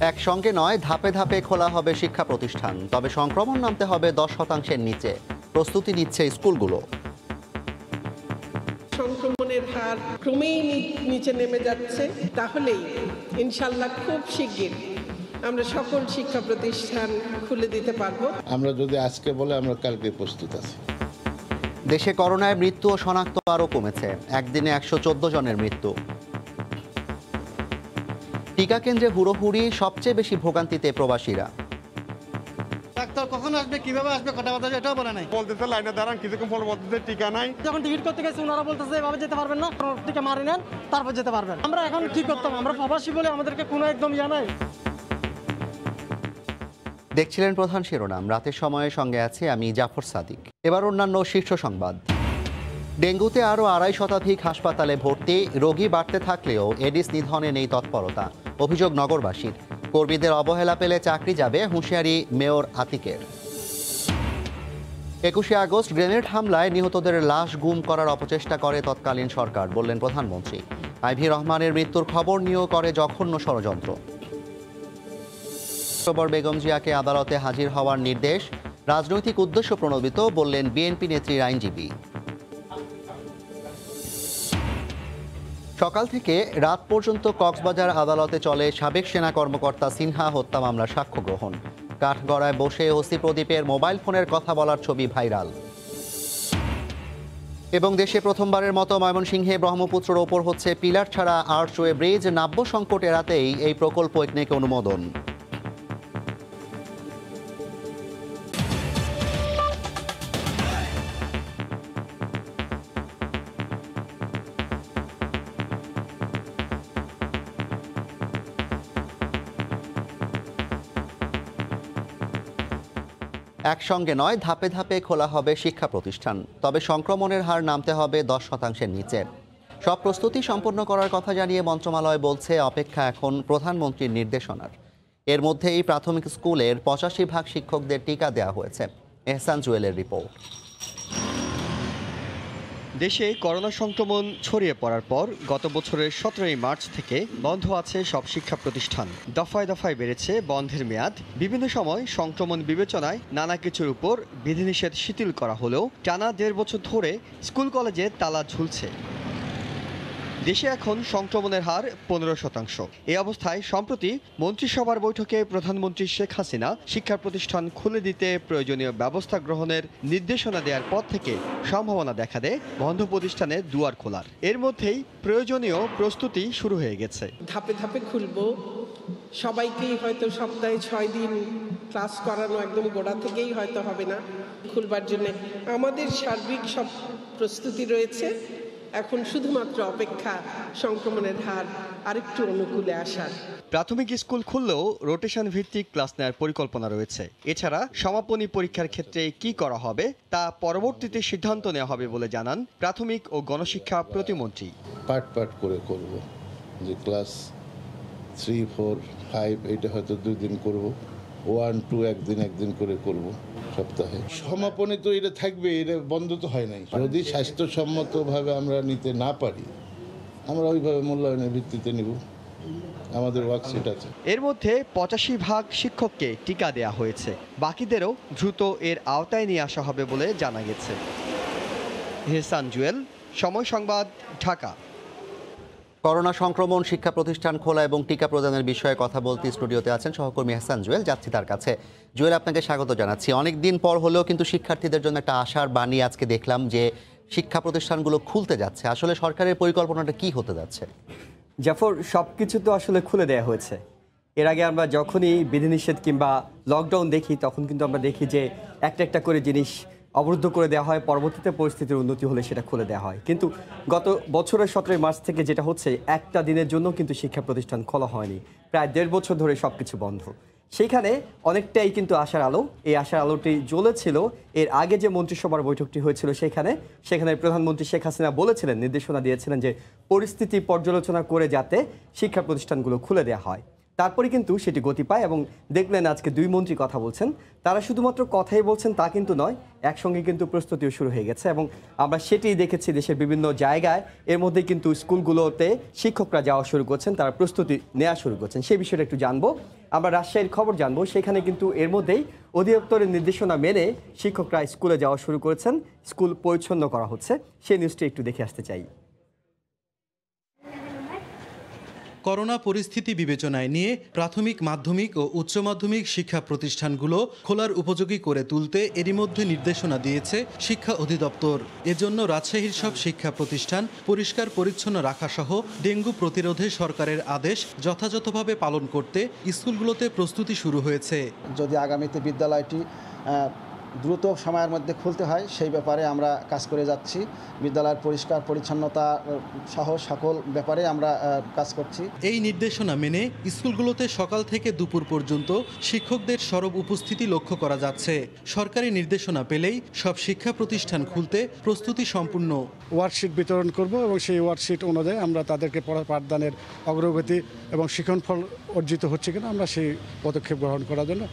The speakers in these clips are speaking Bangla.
একসঙ্গে নয়, ধাপে ধাপে খোলা হবে শিক্ষা প্রতিষ্ঠান, তবে সংক্রমণ নামতে হবে 10%-এর নিচে। প্রস্তুতি নিচ্ছে স্কুলগুলো। সংক্রমণের হার ক্রমেই নিচে নেমে যাচ্ছে, তাহলেই ইনশাল্লাহ খুব শিগগির আমরা সকল শিক্ষা প্রতিষ্ঠান খুলে দিতে পারবো। আমরা যদি আজকে বলে, আমরা কালকে প্রস্তুত আছি। দেশে করোনায় মৃত্যু ও শনাক্ত আরও কমেছে, একদিনে 114 জনের মৃত্যু। টিকা কেন্দ্রে হুড়োহুড়ি, সবচেয়ে বেশি ভোগান্তিতে প্রবাসীরা। ডাক্তার কখন আসবে, কিভাবে আসবে, কটা বাজে এটাও বলে নাই। বলতেছে লাইনে দাঁড়ান, কিছুক্ষণ পর বলতেছে টিকা নাই। যখন টিকিট করতে গেছি ওনারা বলতেছে এভাবে যেতে পারবেন না, টিকা মারি নেন তারপর যেতে পারবেন। আমরা এখন কি করতাম, আমরা প্রবাসী বলে আমাদেরকে কোনো একদম ইয়া নাই। দেখছিলেন প্রধান শিরোনাম, রাতের সময়ের সঙ্গে আছে আমি জাফর সাদিক। এবার অন্যান্য শীর্ষ সংবাদ। ডেঙ্গুতে আরও 2.5 শতাধিক হাসপাতালে ভর্তি, রোগী বাড়তে থাকলেও এডিস নিধনে নেই তৎপরতা, অভিযোগ নগরবাসীর। কর্মীদের অবহেলা পেলে চাকরি যাবে, হুঁশিয়ারি মেয়র আতিকের। 21শে আগস্ট গ্রেনেড হামলায় নিহতদের লাশ গুম করার অপচেষ্টা করে তৎকালীন সরকার, বললেন প্রধানমন্ত্রী। আইভি রহমানের মৃত্যুর খবর নিয়েও করে জঘন্য ষড়যন্ত্র। বেগম জিয়াকে আদালতে হাজির হওয়ার নির্দেশ, রাজনৈতিক উদ্দেশ্য প্রণোদিত, বললেন বিএনপি নেত্রীর আইনজীবী। সকাল থেকে রাত পর্যন্ত কক্সবাজার আদালতে চলে সাবেক সেনা কর্মকর্তা সিনহা হত্যা মামলার সাক্ষ্য গ্রহণ। কাঠগড়ায় বসে ওসি প্রদীপের মোবাইল ফোনের কথা বলার ছবি ভাইরাল। এবং দেশে প্রথমবারের মতো ময়মনসিংহে ব্রহ্মপুত্রের ওপর হচ্ছে পিলার ছাড়া আর্চওয়ে ব্রিজ, নাব্য সংকট এড়াতেই এই প্রকল্প ইকনেকে অনুমোদন। একসঙ্গে নয়, ধাপে ধাপে খোলা হবে শিক্ষা প্রতিষ্ঠান, তবে সংক্রমণের হার নামতে হবে 10%-এর নিচে। সব প্রস্তুতি সম্পন্ন করার কথা জানিয়ে মন্ত্রণালয় বলছে অপেক্ষা এখন প্রধানমন্ত্রীর নির্দেশনার। এর মধ্যেই প্রাথমিক স্কুলের 85% শিক্ষকদের টিকা দেওয়া হয়েছে। এহসান জুয়েলের রিপোর্ট। দেশে করোনা সংক্রমণ ছড়িয়ে পড়ার পর গত বছরের 17 মার্চ থেকে বন্ধ আছে সব শিক্ষা প্রতিষ্ঠান। দফায় দফায় বেড়েছে বন্ধের মেয়াদ। বিভিন্ন সময় সংক্রমণ বিবেচনায় নানা কিছুর উপর বিধিনিষেধ শিথিল করা হলেও টানা 1.5 বছর ধরে স্কুল কলেজে তালা ঝুলছে। দেশে এখন সংক্রমণের হার 15%। এই অবস্থায় সম্প্রতি মন্ত্রিসভার বৈঠকে প্রধানমন্ত্রী শেখ হাসিনা শিক্ষা প্রতিষ্ঠান খুলে দিতে প্রয়োজনীয় ব্যবস্থা গ্রহণের নির্দেশনা দেওয়ার পর থেকে সম্ভাবনা দেখা দেয় বন্ধ প্রতিষ্ঠানের দুয়ার খোলার। এর মধ্যেই প্রয়োজনীয় প্রস্তুতি শুরু হয়ে গেছে। ধাপে ধাপে খুলবো, সবাইকেই হয়তো সপ্তাহে 6 দিন ক্লাস করানো একদম গোড়া থেকেই হয়তো হবে না। খুলবার জন্য আমাদের সার্বিক সব প্রস্তুতি রয়েছে, এখন শুধুমাত্র অপেক্ষা সংক্রমণের হার আরেকটু অনুকূলে আসার। প্রাথমিক স্কুল খুললেও রোটেশন ভিত্তিক ক্লাস নেওয়ার পরিকল্পনা রয়েছে। এছাড়া সমাপনী পরীক্ষার ক্ষেত্রে কি করা হবে তা পরবর্তীতে সিদ্ধান্ত নেওয়া হবে বলে জানান প্রাথমিক ও গণশিক্ষা প্রতিমন্ত্রী। পার্ট পার্ট করে করব, যে ক্লাস 3, 4, 5 এটা হয়তো 2 দিন করব, 1, 2 একদিন করে করব সপ্তাহে। সমাপনী তো এটা থাকবে, এটা বন্ধ তো হয় নাই। যদি স্বাস্থ্যসম্মতভাবে আমরা নিতে না পারি, আমরা ওইভাবে মূল্যায়নের ভিত্তিতে নিব, আমাদের ওয়ার্কশিট আছে। এর মধ্যে 85% শিক্ষককে টিকা দেয়া হয়েছে, বাকিদেরও দ্রুত এর আওতায় নিয়ে আসা হবে বলে জানা গেছে। এহসান জুয়েল, সময় সংবাদ, ঢাকা। করোনা সংক্রমণ, শিক্ষা প্রতিষ্ঠান খোলা এবং টিকা প্রদানের বিষয়ে কথা বলতে স্টুডিওতে আছেন সহকর্মী এহসান জুয়েল। যাচ্ছি তার কাছে। জুয়েল, আপনাকে স্বাগত জানাচ্ছি। অনেক দিন পর হলেও কিন্তু শিক্ষার্থীদের জন্য একটা আশার বাণী আজকে দেখলাম যে শিক্ষা প্রতিষ্ঠানগুলো খুলতে যাচ্ছে। আসলে সরকারের পরিকল্পনাটা কি হতে যাচ্ছে? জাফর, সব কিছু তো আসলে খুলে দেওয়া হয়েছে। এর আগে আমরা যখনই বিধিনিষেধ কিংবা লকডাউন দেখি, তখন কিন্তু আমরা দেখি যে একটা একটা করে জিনিস অবরুদ্ধ করে দেওয়া হয়, পরবর্তীতে পরিস্থিতির উন্নতি হলে সেটা খুলে দেওয়া হয়। কিন্তু গত বছরের 17 মার্চ থেকে যেটা হচ্ছে, একটা দিনের জন্য কিন্তু শিক্ষা প্রতিষ্ঠান খোলা হয়নি। প্রায় 1.5 বছর ধরে সব কিছু বন্ধ। সেইখানে অনেকটাই কিন্তু আশার আলো, এই আশার আলোটি জ্বলেছিল এর আগে যে মন্ত্রিসভার বৈঠকটি হয়েছিল সেখানে প্রধানমন্ত্রী শেখ হাসিনা বলেছিলেন, নির্দেশনা দিয়েছিলেন যে পরিস্থিতি পর্যালোচনা করে যাতে শিক্ষা প্রতিষ্ঠানগুলো খুলে দেওয়া হয়। তারপরে কিন্তু সেটি গতি পায় এবং দেখলেন আজকে 2 মন্ত্রী কথা বলছেন। তারা শুধুমাত্র কথাই বলছেন তা কিন্তু নয়, একসঙ্গে কিন্তু প্রস্তুতিও শুরু হয়ে গেছে এবং আমরা সেটিই দেখেছি দেশের বিভিন্ন জায়গায়। এর মধ্যে কিন্তু স্কুলগুলোতে শিক্ষকরা যাওয়া শুরু করছেন, তারা প্রস্তুতি নেওয়া শুরু করছেন। সেই বিষয়টা একটু জানবো। আমরা রাজশাহীর খবর জানবো, সেখানে কিন্তু এর মধ্যেই অধিদপ্তরের নির্দেশনা মেনে শিক্ষকরা স্কুলে যাওয়া শুরু করেছেন, স্কুল পরিচ্ছন্ন করা হচ্ছে। সেই নিউজটি একটু দেখে আসতে চাই। করোনা পরিস্থিতি বিবেচনায় নিয়ে প্রাথমিক, মাধ্যমিক ও উচ্চ মাধ্যমিক শিক্ষা প্রতিষ্ঠানগুলো খোলার উপযোগী করে তুলতে এরই মধ্যে নির্দেশনা দিয়েছে শিক্ষা অধিদপ্তর। এজন্য রাজশাহীর সব শিক্ষা প্রতিষ্ঠান পরিষ্কার পরিচ্ছন্ন রাখা সহ ডেঙ্গু প্রতিরোধে সরকারের আদেশ যথাযথভাবে পালন করতে স্কুলগুলোতে প্রস্তুতি শুরু হয়েছে। যদি আগামীতে বিদ্যালয়টি দ্রুত সময়ের মধ্যে খুলতে হয় সেই ব্যাপারে আমরা কাজ করে যাচ্ছি। বিদ্যালয়ের পরিষ্কার পরিচ্ছন্নতা সহ সকল ব্যাপারে আমরা কাজ করছি। এই নির্দেশনা মেনে স্কুলগুলোতে সকাল থেকে দুপুর পর্যন্ত শিক্ষকদের সরব উপস্থিতি লক্ষ্য করা যাচ্ছে। সরকারি নির্দেশনা পেলেই সব শিক্ষা প্রতিষ্ঠান খুলতে প্রস্তুতি সম্পূর্ণ। ওয়ার্কশিট বিতরণ করব এবং সেই ওয়ার্কশিট অনুযায়ী আমরা তাদেরকে পাঠদানের অগ্রগতি এবং শিক্ষণফল অর্জিত হচ্ছে কিনা আমরা সেই পদক্ষেপ গ্রহণ করার জন্য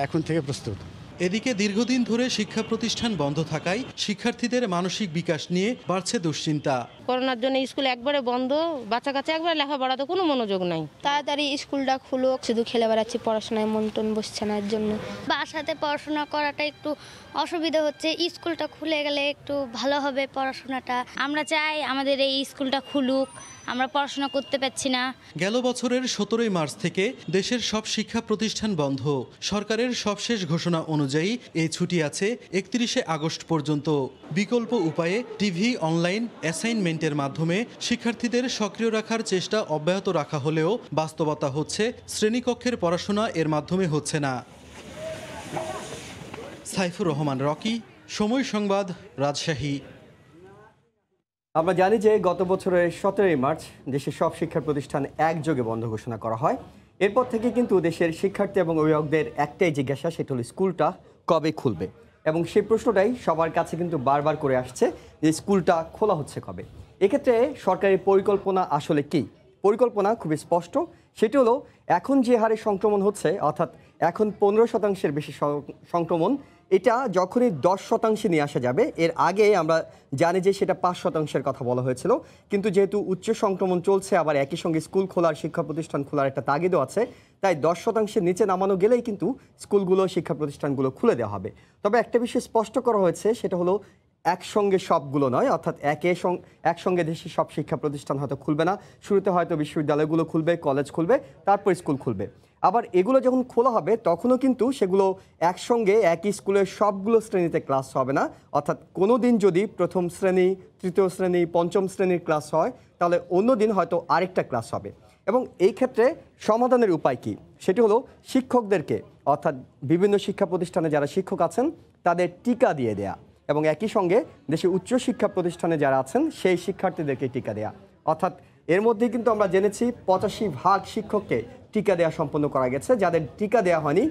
এখন থেকে প্রস্তুত। এদিকে দীর্ঘদিন ধরে শিক্ষা প্রতিষ্ঠান বন্ধ থাকায় শিক্ষার্থীদের মানসিক বিকাশ নিয়ে বাড়ছে দুশ্চিন্তা। করোনার জন্য স্কুল একবারে বন্ধ, বাচ্চা কাচ্চা একবারে লেখাপড়াতে কোনো মনোযোগ নাই। তাড়াতাড়ি স্কুলটা খুলুক, শুধু খেলে বেড়াচ্ছি, পড়াশোনায় মন টন বসছে না, এর জন্য বাসাতে পড়াশোনা করাটা একটু অসুবিধা হচ্ছে। স্কুলটা খুলে গেলে একটু ভালো হবে পড়াশোনাটা। আমরা চাই আমাদের এই স্কুলটা খুলুক, আমরা পড়াশোনা করতে পারছি না। গেল বছরের 17 মার্চ থেকে দেশের সব শিক্ষা প্রতিষ্ঠান বন্ধ। সরকারের সবশেষ ঘোষণা অনুযায়ী এই ছুটি আছে 31শে আগস্ট পর্যন্ত। বিকল্প উপায়ে টিভি, অনলাইন অ্যাসাইনমেন্টের মাধ্যমে শিক্ষার্থীদের সক্রিয় রাখার চেষ্টা অব্যাহত রাখা হলেও বাস্তবতা হচ্ছে শ্রেণীকক্ষের পড়াশোনা এর মাধ্যমে হচ্ছে না। সাইফুর রহমান রকি, সময় সংবাদ, রাজশাহী। আমরা জানি যে গত বছরের 17 মার্চ দেশের সব শিক্ষা প্রতিষ্ঠান একযোগে বন্ধ ঘোষণা করা হয়। এরপর থেকে কিন্তু দেশের শিক্ষার্থী এবং অভিভাবকদের একটাই জিজ্ঞাসা, সেটা হলো স্কুলটা কবে খুলবে। এবং সেই প্রশ্নটাই সবার কাছে কিন্তু বারবার করে আসছে যে স্কুলটা খোলা হচ্ছে কবে। এক্ষেত্রে সরকারের পরিকল্পনা আসলে কি? পরিকল্পনা খুবই স্পষ্ট, সেটি হলো এখন যে হারে সংক্রমণ হচ্ছে, অর্থাৎ এখন 15% বেশি সংক্রমণ, এটা যখনই 10% নিয়ে আসা যাবে। এর আগে আমরা জানি যে সেটা 5% কথা বলা হয়েছিল, কিন্তু যেহেতু উচ্চ সংক্রমণ চলছে, আবার একই সঙ্গে স্কুল খোলার, শিক্ষা প্রতিষ্ঠান খোলার একটা তাগিদও আছে, তাই 10% নিচে নামানো গেলেই কিন্তু স্কুলগুলো, শিক্ষা প্রতিষ্ঠানগুলো খুলে দেওয়া হবে। তবে একটা বিষয় স্পষ্ট করা হয়েছে, সেটা হলো একসঙ্গে সবগুলো নয়, অর্থাৎ একসঙ্গে দেশের সব শিক্ষা প্রতিষ্ঠান হয়তো খুলবে না। শুরুতে হয়তো বিশ্ববিদ্যালয়গুলো খুলবে, কলেজ খুলবে, তারপর স্কুল খুলবে। আবার এগুলো যখন খোলা হবে তখনও কিন্তু সেগুলো একসঙ্গে একই স্কুলের সবগুলো শ্রেণীতে ক্লাস হবে না। অর্থাৎ কোনো দিন যদি প্রথম শ্রেণী, তৃতীয় শ্রেণী, পঞ্চম শ্রেণীর ক্লাস হয়, তাহলে অন্য দিন হয়তো আরেকটা ক্লাস হবে। এবং এই ক্ষেত্রে সমাধানের উপায় কি? সেটি হলো শিক্ষকদেরকে, অর্থাৎ বিভিন্ন শিক্ষা প্রতিষ্ঠানে যারা শিক্ষক আছেন তাদের টিকা দিয়ে দেয়া, এবং একই সঙ্গে দেশে উচ্চশিক্ষা প্রতিষ্ঠানে যারা আছেন সেই শিক্ষার্থীদেরকে টিকা দেয়া। অর্থাৎ এর মধ্যে কিন্তু আমরা জেনেছি 85% শিক্ষককে টিকা দেওয়া সম্পন্ন করা গেছে। যাদের টিকা দেওয়া হয়নি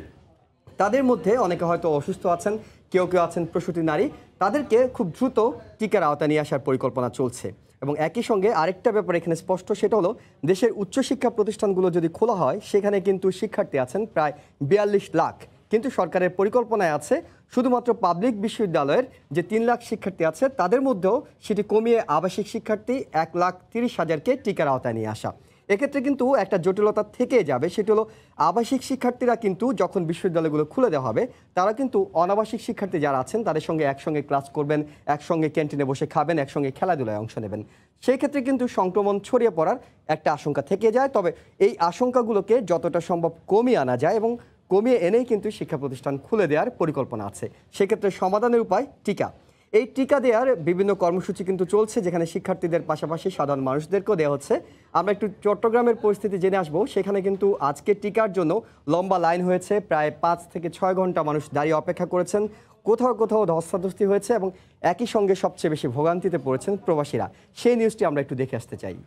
তাদের মধ্যে অনেকে হয়তো অসুস্থ আছেন, কেউ কেউ আছেন প্রসূতি নারী, তাদেরকে খুব দ্রুত টিকার আওতায় নিয়ে আসার পরিকল্পনা চলছে। এবং একই সঙ্গে আরেকটা ব্যাপার এখানে স্পষ্ট, সেটা হলো দেশের উচ্চশিক্ষা প্রতিষ্ঠানগুলো যদি খোলা হয় সেখানে কিন্তু শিক্ষার্থী আছেন প্রায় 42 লাখ, কিন্তু সরকারের পরিকল্পনায় আছে শুধুমাত্র পাবলিক বিশ্ববিদ্যালয়ের যে 3 লাখ শিক্ষার্থী আছে তাদের মধ্যেও সেটি কমিয়ে আবাসিক শিক্ষার্থী 1,30,000কে টিকার আওতায় নিয়ে আসা। এক্ষেত্রে কিন্তু একটা জটিলতা থেকে যাবে, সেটি হলো আবাসিক শিক্ষার্থীরা কিন্তু যখন বিশ্ববিদ্যালয়গুলো খুলে দেওয়া হবে, তারা কিন্তু অনাবাসিক শিক্ষার্থী যারা আছেন তাদের সঙ্গে একসঙ্গে ক্লাস করবেন, একসঙ্গে ক্যান্টিনে বসে খাবেন, একসঙ্গে খেলাধুলায় অংশ নেবেন। সেই ক্ষেত্রে কিন্তু সংক্রমণ ছড়িয়ে পড়ার একটা আশঙ্কা থেকে যায়। তবে এই আশঙ্কাগুলোকে যতটা সম্ভব কমিয়ে আনা যায় এবং কমিয়ে এনেই কিন্তু শিক্ষা প্রতিষ্ঠান খুলে দেওয়ার পরিকল্পনা আছে। সেক্ষেত্রে সমাধানের উপায় টিকা। এই টিকা দেওয়ার বিভিন্ন কর্মসূচি কিন্তু চলছে, যেখানে শিক্ষার্থীদের পাশাপাশি সাধারণ মানুষদেরকেও দেওয়া হচ্ছে। আমরা একটু চট্টগ্রামের পরিস্থিতি জেনে আসবো। সেখানে কিন্তু আজকে টিকার জন্য লম্বা লাইন হয়েছে, প্রায় 5 থেকে 6 ঘন্টা মানুষ দাঁড়িয়ে অপেক্ষা করেছেন। কোথাও কোথাও ধস্তাধস্তি হয়েছে এবং একই সঙ্গে সবচেয়ে বেশি ভোগান্তিতে পড়েছেন প্রবাসীরা। সেই নিউজটি আমরা একটু দেখে আসতে চাই।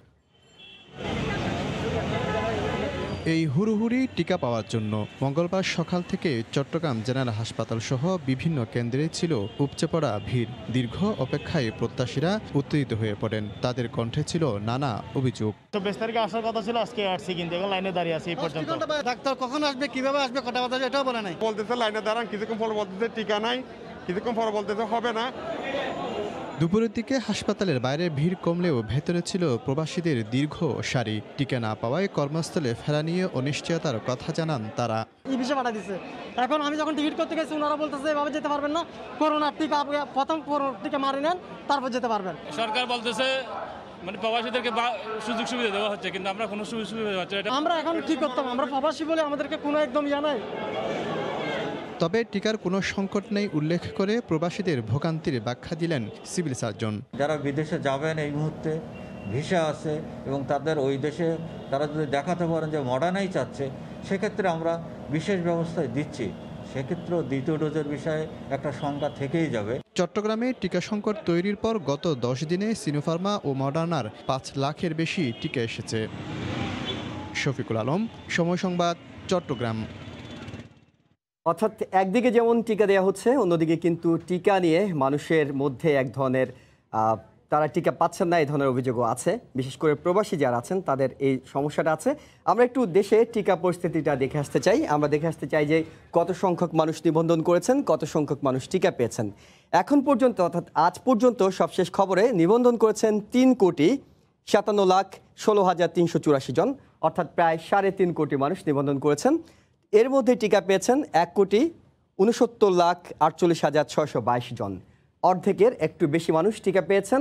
এই হুড়োহুড়ি টিকা পাওয়ার জন্য মঙ্গলবার সকাল থেকে চট্টগ্রাম জেনারেল হাসপাতাল সহ বিভিন্ন কেন্দ্রে ছিল উপচে পড়া ভিড়। দীর্ঘ অপেক্ষায় প্রত্যাশীরা উত্তেজিত হয়ে পড়েন, তাদের কণ্ঠে ছিল নানা অভিযোগ। 20 তারিখে আসার কথা ছিল, আজকে আসছি কিন্তু এখন লাইনে দাঁড়িয়ে আছি এই পর্যন্ত। ডাক্তার কখন আসবে, কিভাবে আসবে, কটা বাজে এটাও বলে নাই। বলতেছে লাইনে দাঁড়ান, কিছুক্ষণ পর বলতেছে টিকা নাই, কিছুক্ষণ পর বলতেছে হবে না। দুপুরের দিকে হাসপাতালের বাইরে ভিড় কমলেও ভেতরে ছিল প্রবাসীদের দীর্ঘ সারি। টিকা না পাওয়ায় কর্মস্থলে ফেরা নিয়ে অনিশ্চয়তার কথা জানান তারা। এই বিষয়ে পাঠা দিচ্ছে। এখন আমি যখন টিকিট করতে গেছি ওনারা বলতেছে এভাবে যেতে পারবেন না, করোনার টিকা প্রথম টিকা মারি নেন তারপর যেতে পারবেন। সরকার বলতেছে মানে প্রবাসীদেরকে সুযোগ সুবিধা দেওয়া হচ্ছে, কিন্তু আমরা কোনো সুযোগ সুবিধা পাচ্ছি না। আমরা এখন কি করতাম, আমরা প্রবাসী বলে আমাদেরকে কোনো একদম নাই। তবে টিকার কোনো সংকট নেই উল্লেখ করে প্রবাসীদের ভোগান্তির ব্যাখ্যা দিলেন সিভিল সার্জন। যারা বিদেশে যাবেন এই মুহূর্তে ভিসা আছে এবং তাদের ওই দেশে তারা যদি দেখাতে পারেন যে মডার্নাই চাচ্ছে, সেক্ষেত্রে আমরা বিশেষ ব্যবস্থায় দিচ্ছি। সেক্ষেত্রে দ্বিতীয় ডোজের বিষয়ে একটা সংখ্যা থেকেই যাবে। চট্টগ্রামে টিকা সংকট তৈরির পর গত 10 দিনে সিনোফার্মা ও মডার্নার 5 লাখের বেশি টিকা এসেছে। শফিকুল আলম, সময় সংবাদ, চট্টগ্রাম। অর্থাৎ একদিকে যেমন টিকা দেওয়া হচ্ছে, অন্যদিকে কিন্তু টিকা নিয়ে মানুষের মধ্যে এক ধরনের তারা টিকা পাচ্ছেন না এই ধরনের অভিযোগও আছে। বিশেষ করে প্রবাসী যারা আছেন তাদের এই সমস্যাটা আছে। আমরা একটু দেশে টিকা পরিস্থিতিটা দেখে আসতে চাই। আমরা দেখে আসতে চাই যে কত সংখ্যক মানুষ নিবন্ধন করেছেন, কত সংখ্যক মানুষ টিকা পেয়েছেন। এখন পর্যন্ত অর্থাৎ আজ পর্যন্ত সবশেষ খবরে নিবন্ধন করেছেন 3,57,16,384 জন, অর্থাৎ প্রায় 3.5 কোটি মানুষ নিবন্ধন করেছেন। এর মধ্যে টিকা পেয়েছেন 1,69,48,622 জন। অর্ধেকের একটু বেশি মানুষ টিকা পেয়েছেন।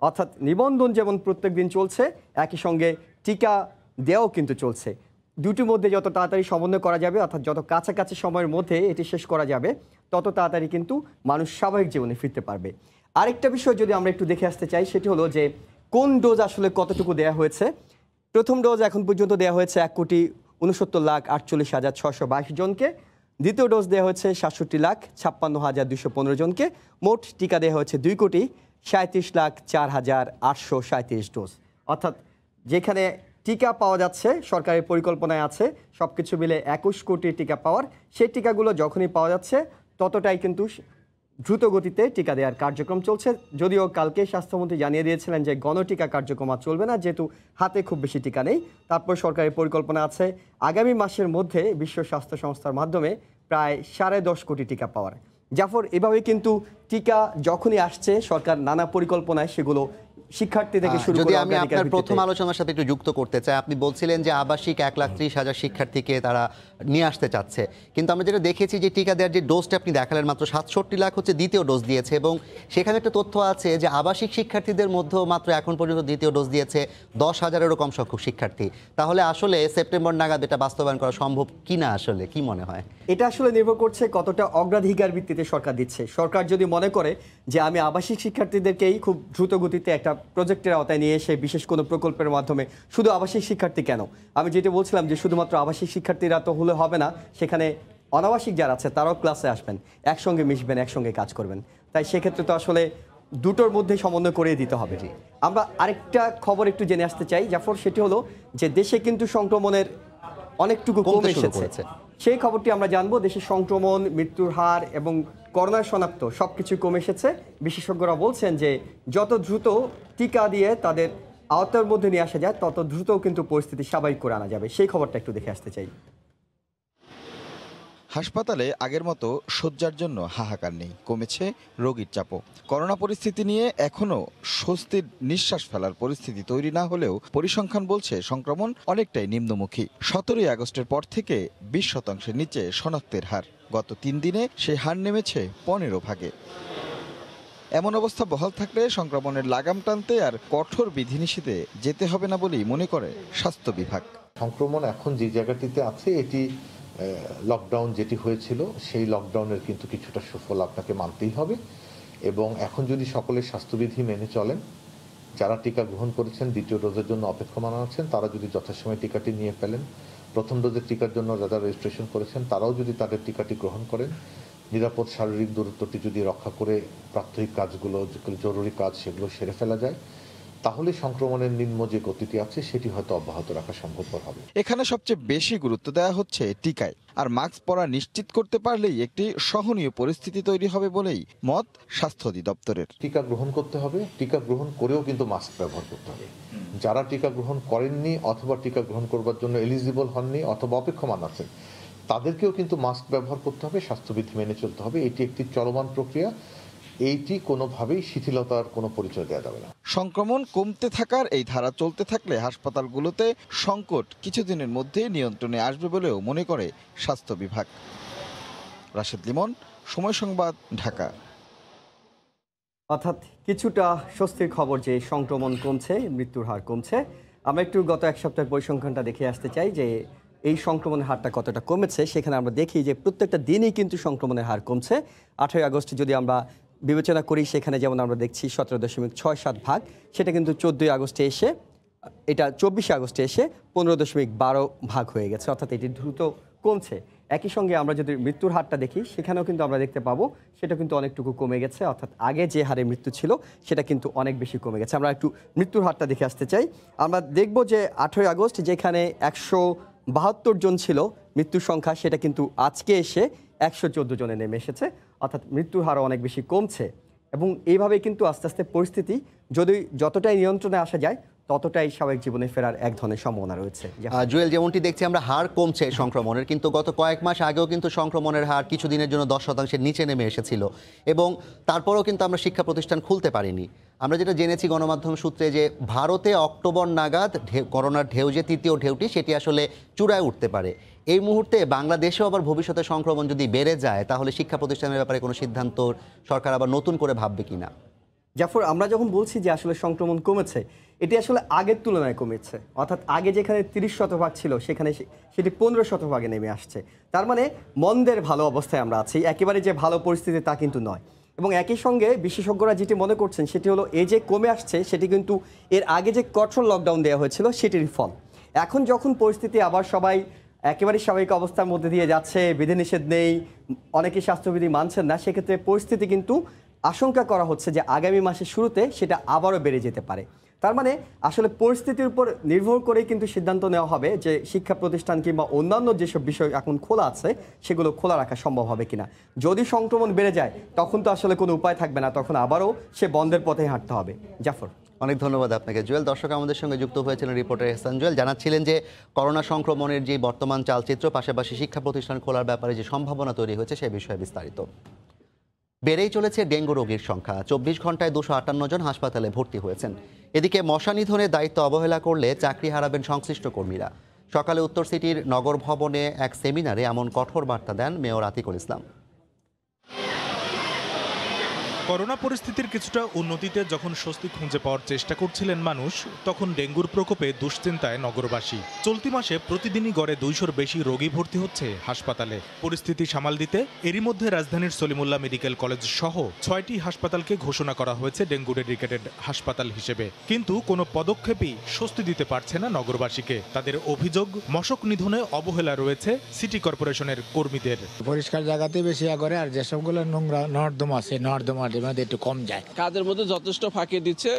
অর্থাৎ নিবন্ধন যেমন প্রত্যেক দিন চলছে, একই সঙ্গে টিকা দেওয়াও কিন্তু চলছে। দুটির মধ্যে যত তাড়াতাড়ি সমন্বয় করা যাবে, অর্থাৎ যত কাছাকাছি সময়ের মধ্যে এটি শেষ করা যাবে, তত তাড়াতাড়ি কিন্তু মানুষ স্বাভাবিক জীবনে ফিরতে পারবে। আরেকটা বিষয় যদি আমরা একটু দেখে আসতে চাই, সেটি হলো যে কোন ডোজ আসলে কতটুকু দেওয়া হয়েছে। প্রথম ডোজ এখন পর্যন্ত দেওয়া হয়েছে 1,69,48,622 জনকে। দ্বিতীয় ডোজ দেওয়া হয়েছে 67,56,215 জনকে। মোট টিকা দেওয়া হয়েছে 2,37,04,837 ডোজ। অর্থাৎ যেখানে টিকা পাওয়া যাচ্ছে, সরকারের পরিকল্পনায় আছে সব কিছু মিলে 21 কোটি টিকা পাওয়ার, সেই টিকাগুলো যখনই পাওয়া যাচ্ছে ততটাই কিন্তু দ্রুত গতিতে টিকা দেওয়ার কার্যক্রম চলছে। যদিও কালকে স্বাস্থ্যমন্ত্রী জানিয়ে দিয়েছিলেন যে গণটিকা কার্যক্রম আর চলবে না, যেহেতু হাতে খুব বেশি টিকা নেই। তারপর সরকারের পরিকল্পনা আছে আগামী মাসের মধ্যে বিশ্ব স্বাস্থ্য সংস্থার মাধ্যমে প্রায় 10.5 কোটি টিকা পাওয়ার। জাফর, এভাবে কিন্তু টিকা যখনই আসছে সরকার নানা পরিকল্পনায় সেগুলো শিক্ষার্থী থেকে শুরু করে। যদি আমি আপনার প্রথম আলোচনার সাথে একটু যুক্ত করতে চাই, আপনি বলছিলেন যে আবাসিক 1,30,000 শিক্ষার্থীকে তারা নিয়ে আসতে চাচ্ছে, কিন্তু আমরা যেটা দেখেছি যে টিকা দেওয়ার যে ডোজটা আপনি দেখালেন মাত্র 67 লাখ হচ্ছে দ্বিতীয় ডোজ দিয়েছে, এবং সেখানে একটা তথ্য আছে যে আবাসিক শিক্ষার্থীদের মধ্যেও মাত্র এখন পর্যন্ত দ্বিতীয় ডোজ দিয়েছে 10,000-এরও কম সংখ্যক শিক্ষার্থী। তাহলে আসলে সেপ্টেম্বর নাগাদ এটা বাস্তবায়ন করা সম্ভব কিনা, আসলে কি মনে হয়? এটা আসলে নির্ভর করছে কতটা অগ্রাধিকার ভিত্তিতে সরকার দিচ্ছে। সরকার যদি মনে করে যে আমি আবাসিক শিক্ষার্থীদেরকেই খুব দ্রুত গতিতে একটা প্রজেক্টের আওতায় নিয়ে এসে বিশেষ কোনো প্রকল্পের মাধ্যমে, শুধু আবাসিক শিক্ষার্থী কেন, আমি যেটা বলছিলাম যে শুধুমাত্র আবাসিক শিক্ষার্থীরা তো হলে হবে না, সেখানে অনাবাসিক যারা আছে তারাও ক্লাসে আসবেন, একসঙ্গে মিশবেন, একসঙ্গে কাজ করবেন। তাই সেক্ষেত্রে তো আসলে দুটোর মধ্যে সমন্বয় করে দিতে হবে। আমরা আরেকটা খবর একটু জেনে আসতে চাই জাফর, সেটি হলো যে দেশে কিন্তু সংক্রমণের অনেকটুকু কমে এসেছে। সেই খবরটি আমরা জানবো। দেশে সংক্রমণ, মৃত্যুর হার এবং করোনা শনাক্ত সবকিছু কমে এসেছে। বিশেষজ্ঞরা বলছেন যে যত দ্রুত টিকা দিয়ে তাদের আওতার মধ্যে নিয়ে আসা যায়, তত দ্রুত কিন্তু পরিস্থিতি স্বাভাবিক করে আনা যাবে। সেই খবরটা একটু দেখে আসতে চাই। হাসপাতালে আগের মতো শয্যার জন্য হাহাকার নেই, কমেছে রোগীর চাপও। করোনা পরিস্থিতি নিয়ে এখনও স্বস্তির নিঃশ্বাস ফেলার পরিস্থিতি তৈরি না হলেও পরিসংখ্যান বলছে সংক্রমণ অনেকটাই নিম্নমুখী। 17 আগস্টের পর থেকে 20% নিচে শনাক্তের হার। গত 3 দিনে সেই হার নেমেছে 15 ভাগে। এমন অবস্থা বহাল থাকলে সংক্রমণের লাগাম টানতে আর কঠোর বিধিনিষেধে যেতে হবে না বলেই মনে করে স্বাস্থ্য বিভাগ। সংক্রমণ এখন যে জায়গাটিতে আছে, এটি লকডাউন যেটি হয়েছিল সেই লকডাউনের কিন্তু কিছুটা সুফল আপনাকে মানতেই হবে। এবং এখন যদি সকলের স্বাস্থ্যবিধি মেনে চলেন, যারা টিকা গ্রহণ করেছেন, দ্বিতীয় ডোজের জন্য অপেক্ষমান আছেন, তারা যদি যথাসময়ে টিকাটি নিয়ে ফেলেন, প্রথম ডোজের টিকার জন্য যারা রেজিস্ট্রেশন করেছেন তারাও যদি তাদের টিকাটি গ্রহণ করেন, নিরাপদ শারীরিক দূরত্বটি যদি রক্ষা করে প্রাত্যহিক কাজগুলো, যেগুলো জরুরি কাজ, সেগুলো সেরে ফেলা যায়, তাহলে সংক্রমণের নিম্ন যে গতিটি আছে সেটি হয়তো অব্যাহত রাখা সম্ভবপর হবে। এখানে সবচেয়ে বেশি গুরুত্ব দেওয়া হচ্ছে টিকায়। আর মাস্ক পরা নিশ্চিত করতে পারলেই একটি সহনীয় পরিস্থিতি তৈরি হবে বলেই মত স্বাস্থ্য অধিদপ্তরের। টিকা গ্রহণ করতে হবে, টিকা গ্রহণ করেও কিন্তু মাস্ক ব্যবহার করতে হবে। যারা টিকা গ্রহণ করেননি অথবা টিকা গ্রহণ করবার জন্য এলিজিবল হননি অথবা অপেক্ষমান আছেন, তাদেরকেও কিন্তু মাস্ক ব্যবহার করতে হবে, স্বাস্থ্যবিধি মেনে চলতে হবে। এটি একটি চলমান প্রক্রিয়া। এইটি কোনোভাবেই শিথিলতার কোনো পরিচয় দেওয়া যাবে না। সংক্রমণ কমতে থাকার এই ধারা চলতে থাকলে হাসপাতালগুলোতে সংকট কিছুদিনের মধ্যে নিয়ন্ত্রণে আসবে বলেও মনে করে স্বাস্থ্য বিভাগ। রাশেদ লিমন, সময় সংবাদ, ঢাকা। অর্থাৎ কিছুটা স্বস্তির খবর যে সংক্রমণ কমছে, মৃত্যুর হার কমছে। আমরা একটু গত এক সপ্তাহের পরিসংখ্যানটা দেখে আসতে চাই যে এই সংক্রমণের হারটা কতটা কমেছে। সেখানে আমরা দেখি যে প্রত্যেকটা দিনই কিন্তু সংক্রমণের হার কমছে। 8ই আগস্ট যদি আমরা বিবেচনা করি, সেখানে যেমন আমরা দেখছি 17.67 ভাগ, সেটা কিন্তু 14ই আগস্টে এসে, এটা 24শে আগস্টে এসে 15.12 ভাগ হয়ে গেছে। অর্থাৎ এটি দ্রুত কমছে। একই সঙ্গে আমরা যদি মৃত্যুর হারটা দেখি, সেখানেও কিন্তু আমরা দেখতে পাবো সেটা কিন্তু অনেকটুকু কমে গেছে। অর্থাৎ আগে যে হারে মৃত্যু ছিল সেটা কিন্তু অনেক বেশি কমে গেছে। আমরা একটু মৃত্যুর হারটা দেখে আসতে চাই। আমরা দেখব যে 8ই আগস্ট যেখানে 172 জন ছিল মৃত্যুর সংখ্যা, সেটা কিন্তু আজকে এসে 114 জনে নেমে এসেছে। অর্থাৎ মৃত্যুর হারও অনেক বেশি কমছে এবং এইভাবে কিন্তু আস্তে আস্তে পরিস্থিতি যদি যতটাই নিয়ন্ত্রণে আসা যায় ততটাই স্বাভাবিক জীবনে ফেরার এক ধরনের সম্ভাবনা রয়েছে। জুয়েল, যেমনটি দেখছি আমরা হার কমছে সংক্রমণের, কিন্তু গত কয়েক মাস আগেও কিন্তু সংক্রমণের হার কিছুদিনের জন্য 10% নিচে নেমে এসেছিল এবং তারপরেও কিন্তু আমরা শিক্ষা প্রতিষ্ঠান খুলতে পারিনি। আমরা যেটা জেনেছি গণমাধ্যম সূত্রে যে ভারতে অক্টোবর নাগাদ করোনার ঢেউ, যে তৃতীয় ঢেউটি, সেটি আসলে চূড়ায় উঠতে পারে। এই মুহূর্তে বাংলাদেশেও আবার ভবিষ্যতে সংক্রমণ যদি বেড়ে যায়, তাহলে শিক্ষা প্রতিষ্ঠানের ব্যাপারে কোনো সিদ্ধান্ত সরকার আবার নতুন করে ভাববে কিনা? জাফর, আমরা যখন বলছি যে আসলে সংক্রমণ কমেছে, এটি আসলে আগের তুলনায় কমেছে। অর্থাৎ আগে যেখানে 30% ছিল সেখানে সেটি 15% নেমে আসছে। তার মানে মন্দের ভালো অবস্থায় আমরা আছি, একেবারে যে ভালো পরিস্থিতি তা কিন্তু নয়। এবং একই সঙ্গে বিশেষজ্ঞরা যেটি মনে করছেন সেটি হলো এই যে কমে আসছে সেটি কিন্তু এর আগে যে কঠোর লকডাউন দেওয়া হয়েছিল সেটির ফল। এখন যখন পরিস্থিতি আবার সবাই একেবারে স্বাভাবিক অবস্থার মধ্যে দিয়ে যাচ্ছে, বিধিনিষেধ নেই, অনেকে স্বাস্থ্যবিধি মানছেন না, সেক্ষেত্রে পরিস্থিতি কিন্তু আশঙ্কা করা হচ্ছে যে আগামী মাসের শুরুতে সেটা আবারও বেড়ে যেতে পারে। তার মানে আসলে পরিস্থিতির উপর নির্ভর করে কিন্তু সিদ্ধান্ত নেওয়া হবে যে শিক্ষা প্রতিষ্ঠান কিংবা অন্যান্য যেসব বিষয় এখন খোলা আছে সেগুলো খোলা রাখা সম্ভব হবে কিনা। যদি সংক্রমণ বেড়ে যায় তখন তো আসলে কোনো উপায় থাকবে না, তখন আবারও সে বন্ধের পথে হাঁটতে হবে। জাফর, অনেক ধন্যবাদ আপনাকে। জুয়েল, দর্শক আমাদের সঙ্গে যুক্ত হয়েছিলেন রিপোর্টার এহসান জুয়েল, জানাচ্ছিলেন যে করোনা সংক্রমণের যে বর্তমান চালচিত্র, পাশাপাশি শিক্ষা প্রতিষ্ঠান খোলার ব্যাপারে যে সম্ভাবনা তৈরি হয়েছে সে বিষয়ে বিস্তারিত। বেড়েই চলেছে ডেঙ্গু রোগীর সংখ্যা। 24 ঘন্টায় 258 জন হাসপাতালে ভর্তি হয়েছেন। এদিকে মশা নিধনের দায়িত্ব অবহেলা করলে চাকরি হারাবেন সংশ্লিষ্ট কর্মীরা। সকালে উত্তর সিটির নগর ভবনে এক সেমিনারে এমন কঠোর বার্তা দেন মেয়র আতিকুল ইসলাম। করোনা পরিস্থিতির কিছুটা উন্নতিতে যখন স্বস্তি খুঁজে পাওয়ার চেষ্টা করছিলেন মানুষ, তখন ডেঙ্গুর প্রকোপে দুশ্চিন্তায় নগরবাসী। চলতি মাসে প্রতিদিনই গড়ে 200-র বেশি রোগী ভর্তি হচ্ছে হাসপাতালে। পরিস্থিতি সামাল দিতে এরই মধ্যে রাজধানীর সলিমুল্লাহ মেডিকেল কলেজ সহ 6টি হাসপাতালকে ঘোষণা করা হয়েছে ডেঙ্গু ডেডিকেটেড হাসপাতাল হিসেবে। কিন্তু কোনো পদক্ষেপই স্বস্তি দিতে পারছে না নগরবাসীকে। তাদের অভিযোগ, মশক নিধনে অবহেলা রয়েছে সিটি কর্পোরেশনের কর্মীদের। পরিষ্কার জায়গাতে বেশি করে, আর যেসবগুলো নোংরা নর্দমা আছে নর্দমা একটু কম যায়। কাজের মধ্যে যথেষ্ট ফাঁকি দিচ্ছে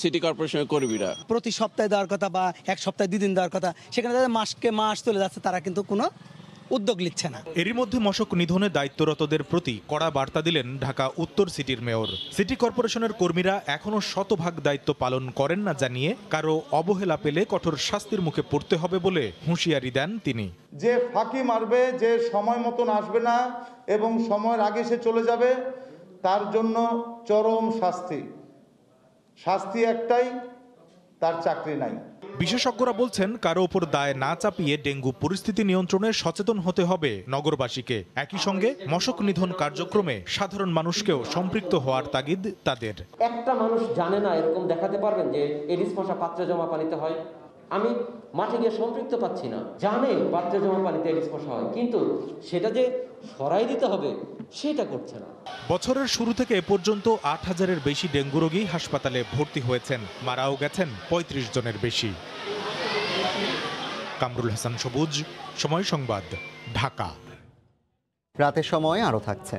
সিটি কর্পোরেশনের কর্মীরা। প্রতি সপ্তাহে দেওয়ার কথা বা এক সপ্তাহে 2 দিন দেওয়ার কথা, সেখানে তাদের মাস চলে যাচ্ছে, তারা কিন্তু কোনো উদ্যোগ নিচ্ছে না। এরই মধ্যে মশক নিধনে দায়িত্বরতদের প্রতি কড়া বার্তা দিলেন ঢাকা উত্তর সিটির মেয়র। সিটি কর্পোরেশনের কর্মীরা এখনো শতভাগ দায়িত্ব পালন করেন না জানিয়ে কারো অবহেলা পেলে কঠোর শাস্তির মুখে পড়তে হবে বলে হুঁশিয়ারি দেন তিনি। যে ফাঁকি মারবে, যে সময় মতন আসবে না এবং সময়ের আগে সে চলে যাবে, তার জন্য চরম শাস্তি একটাই, তার চাকরি নাই। বিশেষজ্ঞরা বলছেন কারো উপর দায় না চাপিয়ে ডেঙ্গু পরিস্থিতি নিয়ন্ত্রণে সচেতন হতে হবে নগরবাসীকে। একই সঙ্গে মশক নিধন কার্যক্রমে সাধারণ মানুষকেও সম্পৃক্ত হওয়ার তাগিদ তাদের। একটা মানুষ জানে না এরকম দেখাতে পারবেন যে এডিস মশা পাত্রে জমা পানিতে হয়? আমি মাঠে গিয়ে সম্পৃক্ত পাচ্ছি না, জানে পাত্রে জমা পানিতে এডিস মশা হয়, কিন্তু সেটা যে সরাই দিতে হবে সেটা করছে না। বছরের শুরু থেকে এ পর্যন্ত 8000-এর বেশি ডেঙ্গু রোগী হাসপাতালে ভর্তি হয়েছেন, মারাও গেছেন 35 জনের বেশি। কামরুল হাসান সবুজ, সময় সংবাদ, ঢাকা। রাতের সময় আরও থাকছে।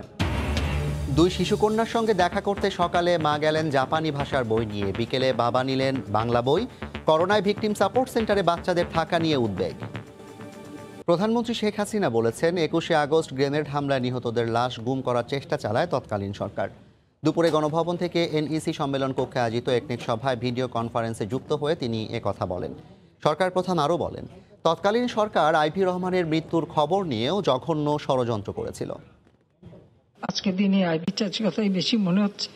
2 শিশুকন্যার সঙ্গে দেখা করতে সকালে মা গেলেন জাপানি ভাষার বই নিয়ে, বিকেলে বাবা নিলেন বাংলা বই। করোনায় ভিকটিম সাপোর্ট সেন্টারে বাচ্চাদের থাকা নিয়ে উদ্বেগ। প্রধানমন্ত্রী শেখ হাসিনা বলেছেন 21শে আগস্ট গ্রেনেড হামলায় নিহতদের লাশ গুম করার চেষ্টা চালায় তৎকালীন সরকার। দুপুরে গণভবন থেকে এনইসি সম্মেলন কক্ষে আয়োজিত একনেক সভায় ভিডিও কনফারেন্সে যুক্ত হয়ে তিনি একথা বলেন। সরকার প্রধান আরও বলেন, তৎকালীন সরকার আইভি রহমানের মৃত্যুর খবর নিয়েও জঘন্য ষড়যন্ত্র করেছিল। আজকের দিনে বিচারচির কথাই বেশি মনে হচ্ছে।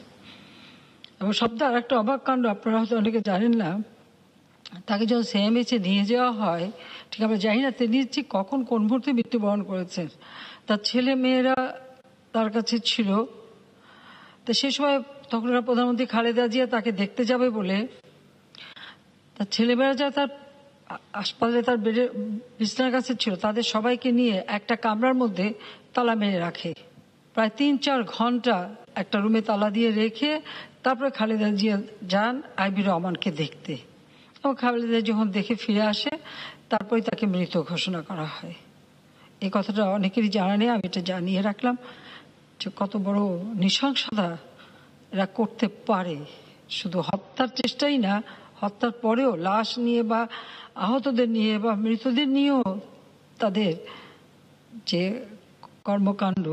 এবং সবটা আর একটা অবাক কাণ্ড, আপনারা হয়তো অনেকে জানেন না, তাকে যখন সিএমএইচে নিয়ে যাওয়া হয়, ঠিক আমরা জানি না তিনি ঠিক কখন কোন মুহূর্তে মৃত্যুবরণ করেছেন। তার ছেলে মেয়েরা তার কাছে ছিল, তো সেই সময় তখন প্রধানমন্ত্রী খালেদা জিয়া তাকে দেখতে যাবে বলে তার ছেলেমেয়েরা যারা তার হাসপাতালে তার বেডের বিছানার কাছে ছিল, তাদের সবাইকে নিয়ে একটা কামরার মধ্যে তালা মেরে রাখে। প্রায় ৩-৪ ঘন্টা একটা রুমে তালা দিয়ে রেখে তারপরে খালেদা জিয়া যান আইবি রহমানকে দেখতে, এবং খালেদা যখন দেখে ফিরে আসে তারপরে তাকে মৃত ঘোষণা করা হয়। এই কথাটা অনেকেরই জানা নেই, আমি এটা জানিয়ে রাখলাম যে কত বড় নৃশংসতা এরা করতে পারে। শুধু হত্যার চেষ্টাই না, হত্যার পরেও লাশ নিয়ে বা আহতদের নিয়ে বা মৃতদের নিয়েও তাদের যে কর্মকাণ্ড,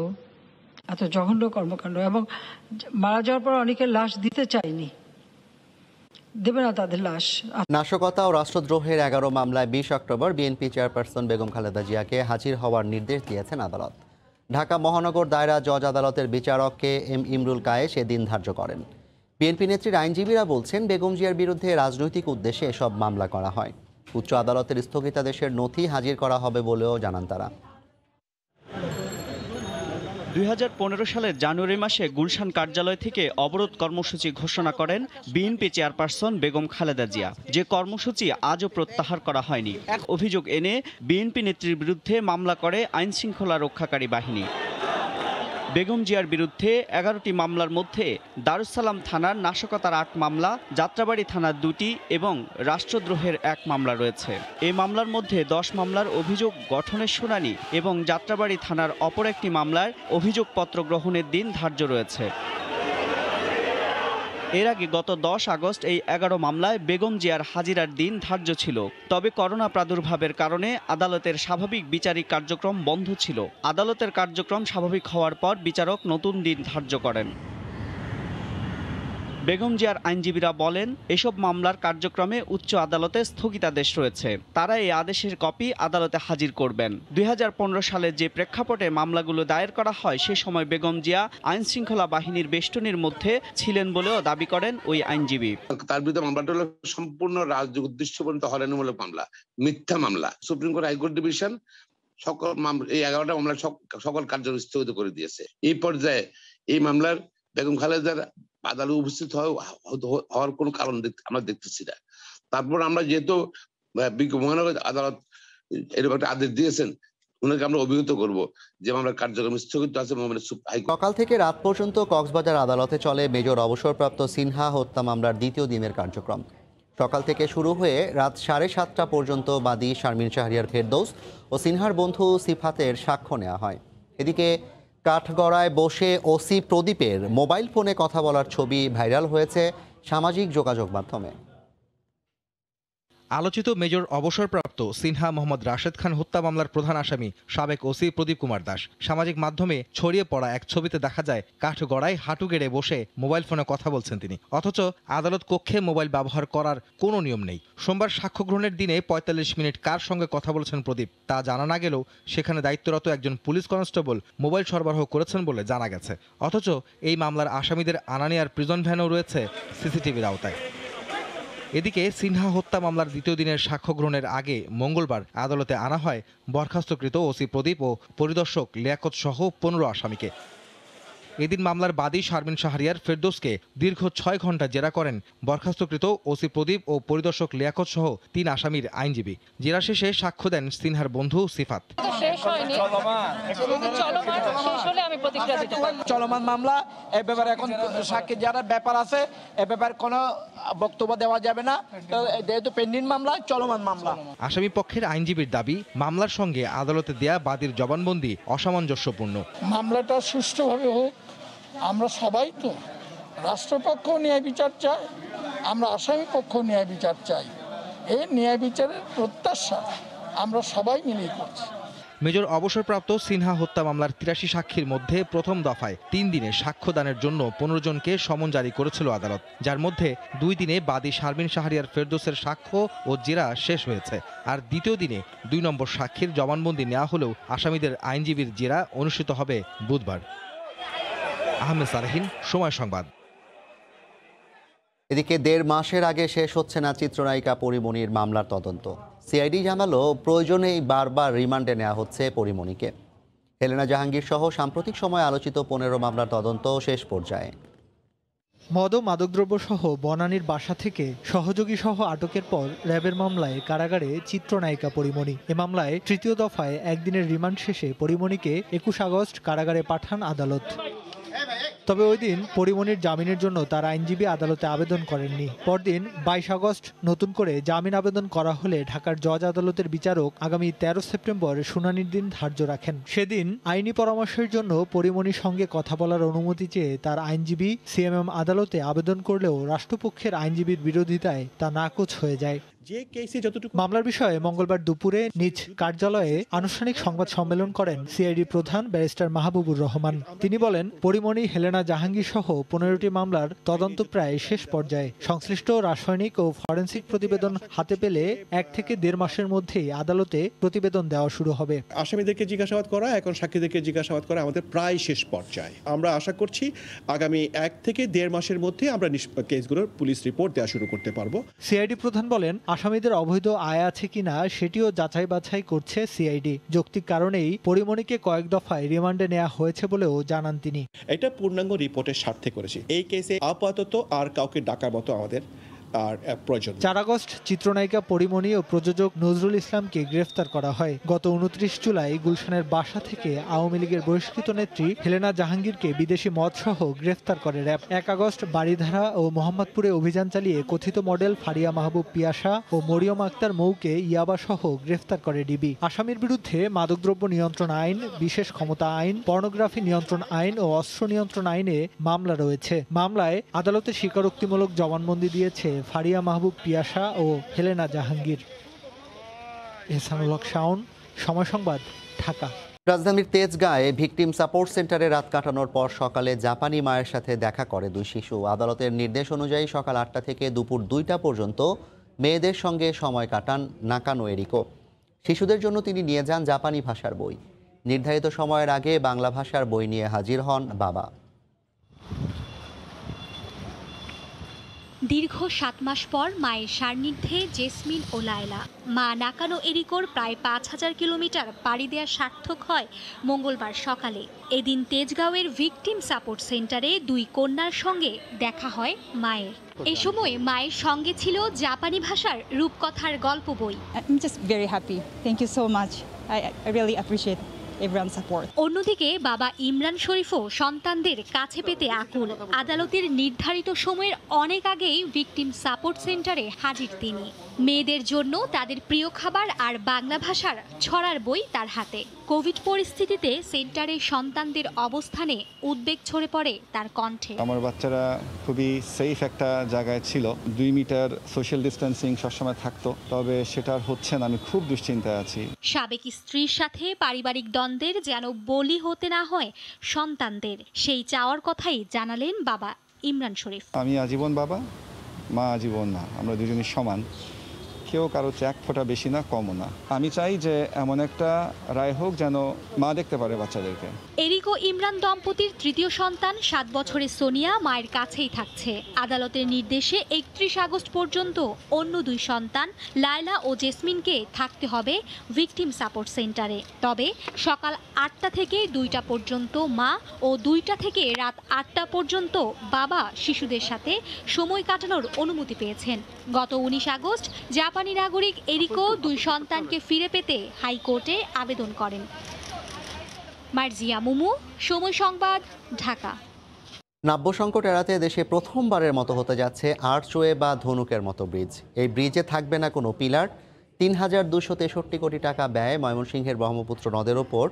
এত জঘন্য কর্মকাণ্ড, এবং মারা যাওয়ার পর অনেকের লাশ দিতে চায়নি, দেবে না তাদের লাশ। নাশকতা ও রাষ্ট্রদ্রোহের 11 মামলায় 20 October BNP chairperson Begum Khaleda জিয়াকে হাজির হওয়ার নির্দেশ দিয়েছেন আদালত। ঢাকা মহানগর দায়রা জজ আদালতের বিচারক কে এম ইমরুল কায়েস এদিন ধার্য করেন। বিএনপি নেত্রীর আইনজীবীরা বলছেন, বেগম জিয়ার বিরুদ্ধে রাজনৈতিক উদ্দেশ্যে এসব মামলা করা হয়। উচ্চ আদালতের স্থগিতাদেশের নথি হাজির করা হবে বলেও জানান তারা। 2015 সালের জানুয়ারি মাসে গুলশান কার্যালয় থেকে অবরোধ কর্মসূচি ঘোষণা করেন বিএনপি চেয়ারপারসন বেগম খালেদা জিয়া, যে কর্মসূচি আজও প্রত্যাহার করা হয়নি। এক অভিযোগ এনে বিএনপি নেত্রীর বিরুদ্ধে মামলা করে আইনশৃঙ্খলা রক্ষাকারী বাহিনী। বেগম জিয়ার বিরুদ্ধে 11টি মামলার মধ্যে দারুসালাম থানার নাশকতার 8 মামলা, যাত্রাবাড়ি থানার 2টি এবং রাষ্ট্রদ্রোহের 1 মামলা রয়েছে। এই মামলার মধ্যে 10 মামলার অভিযোগ গঠনের শুনানি এবং যাত্রাবাড়ি থানার অপর একটি মামলার অভিযোগপত্র গ্রহণের দিন ধার্য রয়েছে। এর আগে গত 10 আগস্ট এই 11 মামলায় বেগম জিয়ার হাজিরার দিন ধার্য ছিল। তবে করোনা প্রাদুর্ভাবের কারণে আদালতের স্বাভাবিক বিচারিক কার্যক্রম বন্ধ ছিল। আদালতের কার্যক্রম স্বাভাবিক হওয়ার পর বিচারক নতুন দিন ধার্য করেন। বেগম জিয়ার আইনজীবীরা বলেন, এসব মামলার কার্যক্রমে উচ্চ আদালতে স্থগিতাদেশ রয়েছে। তারা এই আদেশের কপি আদালতে হাজির করবেন। 2015 সালে যে প্রেক্ষাপটে মামলাগুলো দায়ের করা হয়, সে সময় বেগম জিয়া আইনশৃঙ্খলা বাহিনীর বেষ্টনীর মধ্যে ছিলেন বলেও দাবি করেন ওই আইনজীবী। তার বিরুদ্ধে মামলাটা হলো সম্পূর্ণ রাজনৈতিক উদ্দেশ্যপূর্ণ হয়রানিমূলক মামলা, মিথ্যা মামলা। সুপ্রিম কোর্ট হাইকোর্ট ডিভিশন সকল এই 11টা মামলা সকল কার্যক্রম স্থগিত করে দিয়েছে। এই পর্যায়ে এই মামলার বেগম খালেদার আদালতে উপস্থিত হওয়ার কোনো কারণ আমরা দেখতেছি না। তারপর আমরা যেহেতু মহানগর আদালত এরকম একটা আদেশ দিয়েছেন, ওনাকে আমরা অভিহিত করব যে মামলার কার্যক্রম স্থগিত আছে। সকাল থেকে রাত পর্যন্ত কক্সবাজার আদালতে চলে মেজর অবসরপ্রাপ্ত সিনহা হত্যা মামলার দ্বিতীয় দিনের কার্যক্রম। সকাল থেকে শুরু হয়ে রাত 7:30টা পর্যন্ত বাদী শারমিন শাহরিয়ার ফেরদৌস ও সিনহার বন্ধু সিফাতের সাক্ষ্য নেওয়া হয়। এদিকে কাঠগড়ায় বসে ওসি প্রদীপের মোবাইল ফোনে কথা বলার ছবি ভাইরাল হয়েছে সামাজিক যোগাযোগ মাধ্যমে। আলোচিত মেজর অবসরপ্রাপ্ত সিনহা মোহাম্মদ রাশেদ খান হত্যা মামলার প্রধান আসামি সাবেক ওসি প্রদীপ কুমার দাস সামাজিক মাধ্যমে ছড়িয়ে পড়া এক ছবিতে দেখা যায় কাঠগড়ায় হাঁটু গেড়ে বসে মোবাইল ফোনে কথা বলছেন তিনি। অথচ আদালত কক্ষে মোবাইল ব্যবহার করার কোনো নিয়ম নেই। সোমবার সাক্ষ্য গ্রহণের দিনে 45 মিনিট কার সঙ্গে কথা বলেছেন প্রদীপ তা জানা না গেলেও সেখানে দায়িত্বরত একজন পুলিশ কনস্টেবল মোবাইল সরবরাহ করেছেন বলে জানা গেছে। অথচ এই মামলার আসামিদের আনানিয়ার প্রিজন ভ্যানও রয়েছে সিসিটিভির আওতায়। এদিকে সিনহা হত্যা মামলার দ্বিতীয় দিনের সাক্ষ্য গ্রহণের আগে মঙ্গলবার আদালতে আনা হয় বরখাস্তকৃত ওসি প্রদীপ ও পরিদর্শক লিয়াকত সহ 15 আসামিকে। এদিন মামলার বাদী শারমিন শাহরিয়ার ফেরদৌসকে দীর্ঘ 6 ঘন্টা জেরা করেন বরখাস্তকৃত ওসি প্রদীপ ও পরিদর্শক লিয়াকত সহ 3 আসামির আইনজীবী। জেরা শেষে সাক্ষ্য দেন সিনহার বন্ধু সিফাত। চলমান মামলা এ ব্যাপারে এখন সাক্ষী যারা ব্যাপার আছে এ ব্যাপারে কোনো বক্তব্য দেওয়া যাবে না, যেহেতু পেন্ডিং মামলা, চলমান মামলা। আসামি পক্ষের আইনজীবীর দাবি, মামলার সঙ্গে আদালতে দেয়া বাদীর জবানবন্দি অসামঞ্জস্যপূর্ণ। মামলাটা সুষ্ঠুভাবে হোক, আমরা সবাই তো রাষ্ট্রপক্ষ ন্যায় বিচার চাই, আমরা আসামি পক্ষ ন্যায় বিচার চাই। এই ন্যায় বিচারের প্রত্যাশা আমরা সবাই মিলেই করছি। মেজর অবসরপ্রাপ্ত সিনহা হত্যা মামলার 83 সাক্ষীর মধ্যে প্রথম দফায় 3 দিনে সাক্ষ্য দানের জন্য 15 জনকে সমন জারি করেছিল আদালত, যার মধ্যে 2 দিনে বাদী শারমিন শাহরিয়ার ফেরদৌসের সাক্ষ্য ও জেরা শেষ হয়েছে। আর দ্বিতীয় দিনে 2 নম্বর সাক্ষীর জবানবন্দি নেওয়া হলেও আসামিদের আইনজীবীর জেরা অনুষ্ঠিত হবে বুধবার। আহমেদ সালেহীন, সময় সংবাদ। এদিকে 1.5 মাসের আগে শেষ হচ্ছে না চিত্রনায়িকা পরিমণির মামলার তদন্ত। সিআইডি জানালো প্রয়োজনেই বারবার রিমান্ডে নেওয়া হচ্ছে পরিমণিকে। হেলেনা জাহাঙ্গীর সহ সাম্প্রতিক সময়ে আলোচিত 15 মামলার তদন্ত শেষ পর্যায়ে। মদ ও মাদকদ্রব্য সহ বনানীর বাসা থেকে সহযোগী সহ আটকের পর র্যাবের মামলায় কারাগারে চিত্রনায়িকা পরিমণি। এ মামলায় তৃতীয় দফায় একদিনের রিমান্ড শেষে পরিমণিকে 21 আগস্ট কারাগারে পাঠান আদালত। তবে ওই দিন পরিমণির জামিনের জন্য তার আইনজীবী আদালতে আবেদন করেননি। পরদিন 22 আগস্ট নতুন করে জামিন আবেদন করা হলে ঢাকার জজ আদালতের বিচারক আগামী 13 সেপ্টেম্বর শুনানির দিন ধার্য রাখেন। সেদিন আইনি পরামর্শের জন্য পরিমণির সঙ্গে কথা বলার অনুমতি চেয়ে তার আইনজীবী সিএমএম আদালতে আবেদন করলেও রাষ্ট্রপক্ষের আইনজীবীর বিরোধিতায় তা নাকচ হয়ে যায়। মামলার বিষয়ে মঙ্গলবার দুপুরে নিজ কার্যালয়ে আনুষ্ঠানিক সংবাদ সম্মেলন করেন সিআইডি প্রধান ব্যারিস্টার মাহবুবুর রহমান। তিনি বলেন, পরিমণি, হেলেনা জাহাঙ্গীর সহ 15টি মামলার তদন্ত প্রায় শেষ পর্যায়ে। সংশ্লিষ্ট রাসায়নিক ও ফরেনসিক প্রতিবেদন হাতে পেলে 1 থেকে 1.5 মাসের মধ্যেই আদালতে প্রতিবেদন দেওয়া শুরু হবে। আসামিদেরকে জিজ্ঞাসাবাদ করা, এখন সাক্ষীদেরকে জিজ্ঞাসাবাদ করা আমাদের প্রায় শেষ পর্যায়ে। আমরা আশা করছি আগামী 1 থেকে 1.5 মাসের মধ্যে আমরা কেসগুলোর পুলিশ রিপোর্ট দেওয়া শুরু করতে পারবো। সিআইডি প্রধান বলেন, আসামিদের অবৈধ আয় আছে কিনা সেটিও যাচাই বাছাই করছে সিআইডি। যৌক্তিক কারণেই পরিমণিকে কয়েক দফায় রিমান্ডে নেওয়া হয়েছে বলেও জানান তিনি। এটা পূর্ণাঙ্গ রিপোর্টের স্বার্থে করেছি। এই কেসে আপাতত আর কাউকে ডাকার মতো আমাদের আর প্রয়োজন। 4 আগস্ট চিত্রনায়িকা পরিমণি ও প্রযোজক নজরুল ইসলামকে গ্রেফতার করা হয়। গত 29 জুলাই গুলশানের বাসা থেকে আওয়ামী লীগের বহিষ্কৃত নেত্রী হেলেনা জাহাঙ্গীরকে বিদেশি মদসহ গ্রেফতার করে র্যাব। 1 আগস্ট বাড়িধারা ও মোহাম্মদপুরে অভিযান চালিয়ে কথিত মডেল ফারিয়া মাহবুব পিয়াসা ও মরিয়ম আক্তার মৌকে ইয়াবাসহ গ্রেফতার করে ডিবি। আসামির বিরুদ্ধে মাদকদ্রব্য নিয়ন্ত্রণ আইন, বিশেষ ক্ষমতা আইন, পর্নোগ্রাফি নিয়ন্ত্রণ আইন ও অস্ত্র নিয়ন্ত্রণ আইনে মামলা রয়েছে। মামলায় আদালতে স্বীকারোক্তিমূলক জবানবন্দি দিয়েছে ফারিয়া মাহবুব পিয়াসা ও হেলেনা জাহাঙ্গীর। এহসানুল হক শাওন, সময় সংবাদ, ঢাকা। রাজধানীর তেজগাঁয়ে ভিকটিম সাপোর্ট সেন্টারে রাত কাটানোর পর সকালে জাপানি মায়ের সাথে দেখা করে 2 শিশু। আদালতের নির্দেশ অনুযায়ী সকাল 8টা থেকে দুপুর 2টা পর্যন্ত মেয়েদের সঙ্গে সময় কাটান নাকানো এরিকো। শিশুদের জন্য তিনি নিয়ে যান জাপানি ভাষার বই। নির্ধারিত সময়ের আগে বাংলা ভাষার বই নিয়ে হাজির হন বাবা। দীর্ঘ 7 মাস পর মায়ের সান্নিধ্যে জেসমিন ও লায়লা। মা নাকানো এরিকোর প্রায় 5000 কিলোমিটার পাড়ি দেওয়া সার্থক হয় মঙ্গলবার সকালে। এদিন তেজগাঁওয়ের ভিকটিম সাপোর্ট সেন্টারে 2 কন্যার সঙ্গে দেখা হয় মায়ের। এই সময় মায়ের সঙ্গে ছিল জাপানি ভাষার রূপকথার গল্প বই। I'm just very happy. Thank you so much. I really appreciate everyone's support. অন্যদিকে বাবা ইমরান শরীফও সন্তানদের কাছে পেতে আকুল। আদালতের নির্ধারিত সময়ের অনেক আগেই ভিকটিম সাপোর্ট সেন্টারে হাজির তিনি। মেয়েদের জন্য তাদের প্রিয় খাবার আর বাংলা ভাষার ছড়ার বই তার হাতে। কোভিড পরিস্থিতিতে সেন্টারে সন্তানদের অবস্থানে উদ্বেগ ছড়ে পড়ে তার কণ্ঠে। আমার বাচ্চারা খুবই সেফ একটা জায়গায় ছিল। 2 মিটার সোশ্যাল ডিস্টেন্সিং সবসময় থাকতো, তবে সেটা আর হচ্ছে না। আমি খুব দুশ্চিন্তায় আছি। সাবেক স্ত্রীর সাথে পারিবারিক দ্বন্দ্বের যেন বলি হতে না হয় সন্তানদের, সেই চাওয়ার কথাই জানালেন বাবা ইমরান শরীফ। আমি আজীবন বাবা, মা আজীবন না। আমরা দুজনই সমান, কেউ কারো চেয়ে 1 ফোঁটা বেশি না কমও না। আমি চাই যে এমন একটা রায় হোক যেন মা দেখতে পারে বাচ্চাদেরকে। এরিকো ইমরান দম্পতির তৃতীয় সন্তান 7 বছরের সোনিয়া মায়ের কাছেই থাকছে। আদালতের নির্দেশে 31 আগস্ট পর্যন্ত অন্য 2 সন্তান লায়লা ও জেসমিনকে থাকতে হবে ভিকটিম সাপোর্ট সেন্টারে। তবে সকাল 8টা থেকে 2টা পর্যন্ত মা ও 2টা থেকে রাত 8টা পর্যন্ত বাবা শিশুদের সাথে সময় কাটানোর অনুমতি পেয়েছেন। গত 19 আগস্ট জাপানি নাগরিক এরিকো 2 সন্তানকে ফিরে পেতে হাইকোর্টে আবেদন করেন। মার্জিয়া মুমু, সময় সংবাদ, ঢাকা। নাব্য সংকট এড়াতে দেশে প্রথমবারের মতো হতে যাচ্ছে আর্চওয়ে বা ধনুকের মতো ব্রিজ। এই ব্রিজে থাকবে না কোনো পিলার। 3263 কোটি টাকা ব্যয় ময়মনসিংহের ব্রহ্মপুত্র নদের ওপর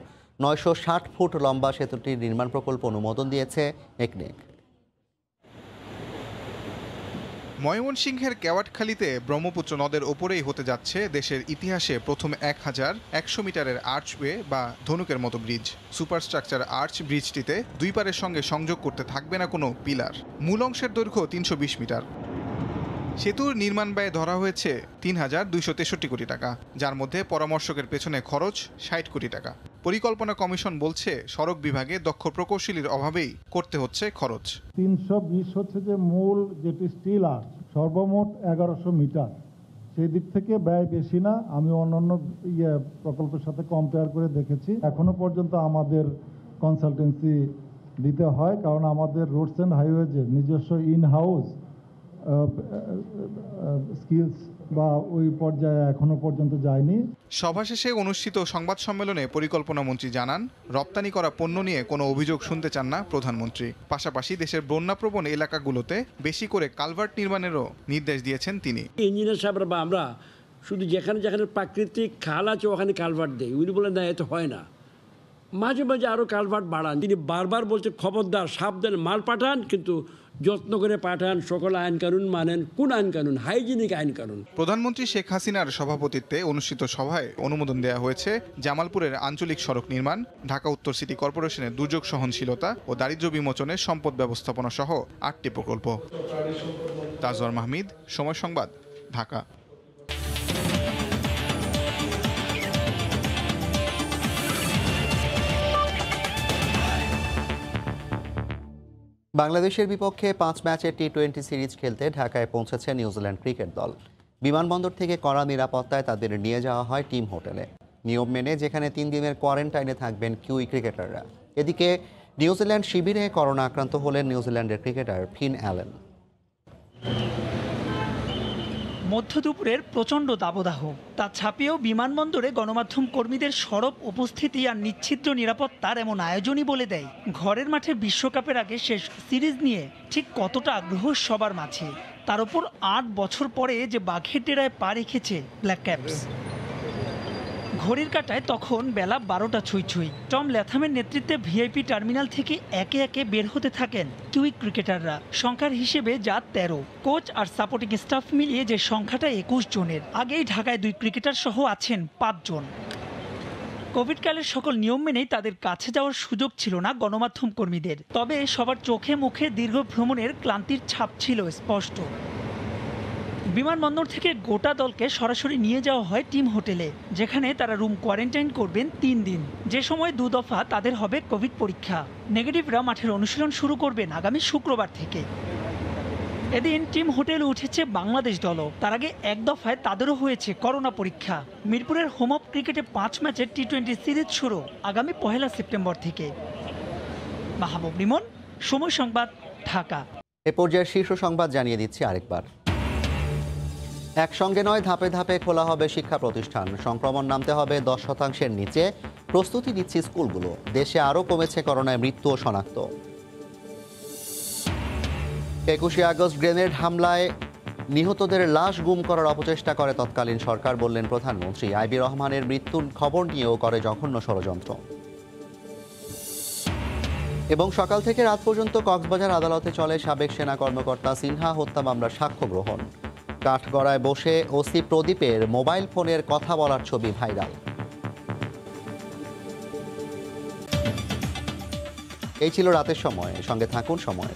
960 ফুট লম্বা সেতুটির নির্মাণ প্রকল্প অনুমোদন দিয়েছে একনেক। ময়মনসিংহের কেওয়াটখালীতে ব্রহ্মপুত্র নদের ওপরেই হতে যাচ্ছে দেশের ইতিহাসে প্রথম 1100 মিটারের আর্চওয়ে বা ধনুকের মতো ব্রিজ। সুপারস্ট্রাকচার আর্চ ব্রিজটিতে 2 পারের সঙ্গে সংযোগ করতে থাকবে না কোনো পিলার। মূল অংশের দৈর্ঘ্য 320 মিটার। সেতুর নির্মাণ ব্যয় ধরা হয়েছে 3263 কোটি টাকা, যার মধ্যে পরামর্শকের পেছনে খরচ 60 কোটি টাকা। পরিকল্পনা কমিশন বলছে সড়ক বিভাগে দক্ষ প্রকৌশলীর অভাবেই করতে হচ্ছে খরচ। 320 হচ্ছে যে মূল যেটি স্টিল আর্চ, সর্বমোট 1100 মিটার। সেই দিক থেকে ব্যয় বেশি না, আমি অন্যান্য প্রকল্পের সাথে কম্পেয়ার করে দেখেছি। এখনো পর্যন্ত আমাদের কনসালটেন্সি দিতে হয়, কারণ আমাদের রোডস অ্যান্ড হাইওয়েজের নিজস্ব ইন হাউস স্কিলস বা ওই পর্যায়ে এখনো পর্যন্ত যায়নি। সভা শেষে অনুষ্ঠিত সংবাদ সম্মেলনে পরিকল্পনা মন্ত্রী জানান, রপ্তানি করা পণ্য নিয়ে কোনো অভিযোগ শুনতে চান না প্রধানমন্ত্রী। পাশাপাশি দেশের বন্যাপ্রবণ এলাকাগুলোতে বেশি করে কালভার্ট নির্মাণেরও নির্দেশ দিয়েছেন তিনি। ইঞ্জিনিয়ার সাহেবরা বা আমরা শুধু যেখানে যেখানে প্রাকৃতিক খাল আছে ওখানে কালভার্ট দেয়, উনি বলেন না এত হয় না, মাঝে মাঝে আরও কালভার্ট বাড়ান। তিনি বারবার বলছে খবরদার সাবধানে মাল পাঠান, কিন্তু যত্ন করে পাঠান, সকল আইন কানুন মানেন। কোন আইন কানুন? হাইজিনিক আইন কানুন। প্রধানমন্ত্রী শেখ হাসিনার সভাপতিত্বে অনুষ্ঠিত সভায় অনুমোদন দেওয়া হয়েছে জামালপুরের আঞ্চলিক সড়ক নির্মাণ, ঢাকা উত্তর সিটি কর্পোরেশনের দুর্যোগ সহনশীলতা ও দারিদ্র্য বিমোচনে সম্পদ ব্যবস্থাপনা সহ 8টি প্রকল্প। তাজওয়ার মাহমিদ, সময় সংবাদ, ঢাকা। বাংলাদেশের বিপক্ষে 5 ম্যাচের টি-20 সিরিজ খেলতে ঢাকায় পৌঁছেছে নিউজিল্যান্ড ক্রিকেট দল। বিমানবন্দর থেকে কড়া নিরাপত্তায় তাদের নিয়ে যাওয়া হয় টিম হোটেলে, নিয়ম মেনে, যেখানে 3 দিনের কোয়ারেন্টাইনে থাকবেন কিউই ক্রিকেটাররা। এদিকে নিউজিল্যান্ড শিবিরে করোনা আক্রান্ত হলেন নিউজিল্যান্ডের ক্রিকেটার ফিন অ্যালেন। মধ্য দুপুরের প্রচণ্ড দাবদাহ তা ছাপিয়েও বিমানবন্দরে গণমাধ্যম কর্মীদের সরব উপস্থিতি আর নিচ্ছিদ্র নিরাপত্তার এমন আয়োজনই বলে দেয় ঘরের মাঠে বিশ্বকাপের আগে শেষ সিরিজ নিয়ে ঠিক কতটা আগ্রহ সবার মাঝে। তার উপর 8 বছর পরে যে বাঘের ডেরায় পা রেখেছে ব্ল্যাক ক্যাপস। ঘড়ির কাঁটায় তখন বেলা 12টা ছুঁই। টম ল্যাথামের নেতৃত্বে ভিআইপি টার্মিনাল থেকে একে একে বের হতে থাকেন কিউই ক্রিকেটাররা। সংখ্যার হিসেবে যা 13, কোচ আর সাপোর্টিং স্টাফ মিলিয়ে যে সংখ্যাটা 21 জনের। আগেই ঢাকায় 2 ক্রিকেটার সহ আছেন 5 জন। কোভিডকালের সকল নিয়ম মেনেই তাদের কাছে যাওয়ার সুযোগ ছিল না গণমাধ্যম কর্মীদের। তবে সবার চোখে মুখে দীর্ঘ ভ্রমণের ক্লান্তির ছাপ ছিল স্পষ্ট। বিমানবন্দর থেকে গোটা দলকে সরাসরি নিয়ে যাওয়া হয় টিম হোটেলে, যেখানে তারা রুম কোয়ারেন্টাইন করবেন 3 দিন। যে সময় 2 দফা তাদের হবে কোভিড পরীক্ষা। নেগেটিভরা মাঠের অনুশীলন শুরু করবেন আগামী শুক্রবার থেকে। এদিন টিম হোটেলে উঠেছে বাংলাদেশ দলও। তার আগে 1 দফায় তাদেরও হয়েছে করোনা পরীক্ষা। মিরপুরের হোম অফ ক্রিকেটে 5 ম্যাচের টি-20 সিরিজ শুরু আগামী 1 সেপ্টেম্বর থেকে। মাহবুব রিমন, সময় সংবাদ, ঢাকা। এ পর্যায়ে শীর্ষ সংবাদ জানিয়ে দিচ্ছি আরেকবার। একসঙ্গে নয়, ধাপে ধাপে খোলা হবে শিক্ষা প্রতিষ্ঠান। সংক্রমণ নামতে হবে 10% নিচে, প্রস্তুতি নিচ্ছে স্কুলগুলো। দেশে আরও কমেছে করোনায় মৃত্যু ও শনাক্ত। 21শে আগস্ট গ্রেনেড হামলায় নিহতদের লাশ গুম করার অপচেষ্টা করে তৎকালীন সরকার, বললেন প্রধানমন্ত্রী। আইবি রহমানের মৃত্যুর খবর নিয়েও করে জঘন্য ষড়যন্ত্র। এবং সকাল থেকে রাত পর্যন্ত কক্সবাজার আদালতে চলে সাবেক সেনা কর্মকর্তা সিনহা হত্যা মামলার সাক্ষ্য গ্রহণ। কাঠগড়ায় বসে ওসি প্রদীপের মোবাইল ফোনের কথা বলার ছবি ভাইরাল। এই ছিল রাতের সময়, সঙ্গে থাকুন সময়।